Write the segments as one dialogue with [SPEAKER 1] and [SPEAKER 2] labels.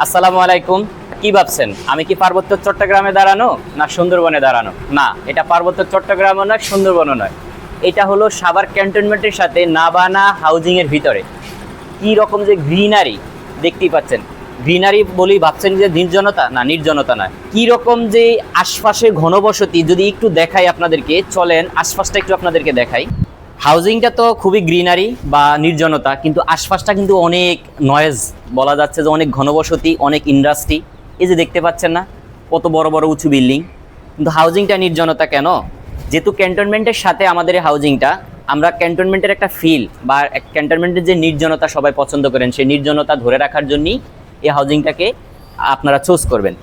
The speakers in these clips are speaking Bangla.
[SPEAKER 1] আসসালামু আলাইকুম। কি ভাবছেন আমি কি পার্বত্য চট্টগ্রামে দাঁড়ানো না সুন্দরবনে দাঁড়ানো? না, এটা পার্বত্য চট্টগ্রামও নয়, সুন্দরবনও নয়। এটা হলো সাভার ক্যান্টনমেন্টের সাথে নাবানা হাউজিং এর ভিতরে। কি রকম যে গ্রিনারি দেখতেই পাচ্ছেন। গ্রিনারি বলেই ভাবছেন যে নির্জনতা? না, নির্জনতা নয়। কি রকম যে আশপাশে ঘনবসতি যদি একটু দেখাই আপনাদেরকে, চলেন আশপাশটা একটু আপনাদেরকে দেখাই। হাউজিংটা তো খুবই গ্রিনারি বা নির্জনতা, কিন্তু আশপাশটা কিন্তু অনেক নয়েজ, বলা যাচ্ছে যে অনেক ঘনবসতি, অনেক ইন্ডাস্ট্রি। এই যে দেখতে পাচ্ছেন না কত বড় বড় উঁচু বিল্ডিং, কিন্তু হাউজিংটা নির্জনতা কেন? যেহেতু ক্যান্টনমেন্টের সাথে আমাদের এই হাউজিংটা, আমরা ক্যান্টনমেন্টের একটা ফিল বা ক্যান্টনমেন্টের যে নির্জনতা সবাই পছন্দ করেন, সেই নির্জনতা ধরে রাখার জন্যই এই হাউজিংটাকে আপনারা চুজ করবেন।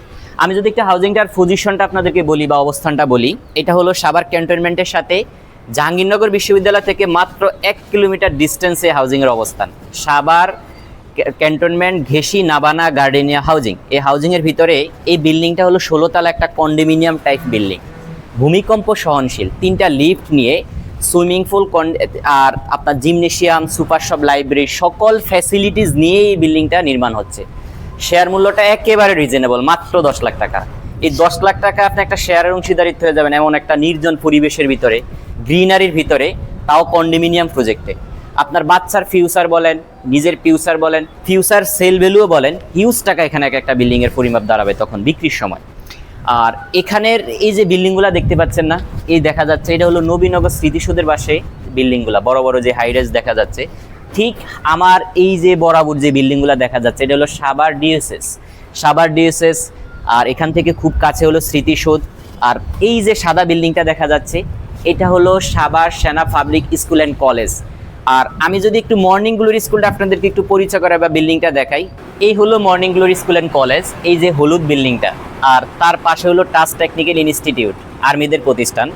[SPEAKER 1] আমি যদি একটা হাউজিংটার পজিশনটা আপনাদেরকে বলি বা অবস্থানটা বলি, এটা হলো সাভার ক্যান্টনমেন্টের সাথে জাহাঙ্গীরনগর বিশ্ববিদ্যালয় থেকে মাত্র 1 কিলোমিটার ডিস্টেন্সে হাউজিংয়ের অবস্থান। সাভার ক্যান্টনমেন্ট ঘেসি নাবানা গার্ডেনিয়া হাউজিং, এই হাউজিংয়ের ভিতরে এই বিল্ডিংটা হলো 16 তলা একটা কন্ডোমিনিয়াম টাইপ বিল্ডিং, ভূমিকম্প সহনশীল, 3টা লিফট নিয়ে, সুইমিং পুল আর আপনার জিমনেশিয়াম, সুপার শপ, লাইব্রেরি, সকল ফ্যাসিলিটিস নিয়ে এই বিল্ডিংটা নির্মাণ হচ্ছে। শেয়ার মূল্যটা একেবারে রিজনেবল, মাত্র 10 লাখ টাকা। এই 10 লাখ টাকা আপনি একটা শেয়ারের অংশীদারিত্ব হয়ে যাবেন এমন একটা নির্জন পরিবেশের ভিতরে, গ্রিনারির ভিতরে, তাও কন্ডোমিনিয়াম প্রজেক্টে। আপনার বাচ্চার ফিউচার বলেন, নিজের ফিউচার বলেন, ফিউচার সেল ভ্যালুও বলেন, হিউজ টাকা এখানে একটা বিল্ডিংয়ের পরিমাপ দাঁড়াবে তখন বিক্রির সময়। আর এখানের এই যে বিল্ডিংগুলো দেখতে পাচ্ছেন না, এই দেখা যাচ্ছে এটা হলো নবীনগর স্মৃতিসৌধের পাশে বিল্ডিংগুলো, বড় বড় যে হাইরাইজ দেখা যাচ্ছে। ঠিক আমার এই যে বরাবর যে বিল্ডিংগুলো দেখা যাচ্ছে, এটা হলো সাভার ডিএসএস। আর এখান থেকে খুব কাছে হলো স্মৃতিসৌধ। আর এই যে সাদা বিল্ডিংটা দেখা যাচ্ছে, এটা হলো সাভার সেনা পাবলিক স্কুল অ্যান্ড কলেজ। আর আমি যদি একটু মর্নিং গ্লোরি স্কুলটা আপনাদেরকে একটু পরিচয় করাই বা বিল্ডিংটা দেখাই, এই হলো morning glory school and college, এই যে হলুদ বিল্ডিংটা। আর তার পাশে হলো টাচ টেকনিক্যাল ইনস্টিটিউট, আর্মিদের প্রতিষ্ঠান।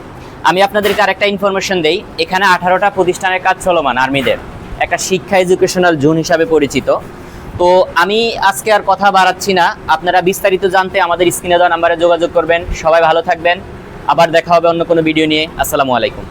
[SPEAKER 1] আমি আপনাদেরকে আরেকটা ইনফরমেশন দেই, এখানে 18টা প্রতিষ্ঠানের কাজ চলমান, আর্মিদের একটা শিক্ষা এডুকেশনাল জোন হিসাবে পরিচিত। তো আমি আজকে আর কথা বাড়াচ্ছি না, আপনারা বিস্তারিত জানতে আমাদের স্ক্রিনে দেওয়া নাম্বারে যোগাযোগ করবেন। সবাই ভালো থাকবেন, আবার দেখা হবে অন্য কোনো ভিডিও নিয়ে। আসসালামু আলাইকুম।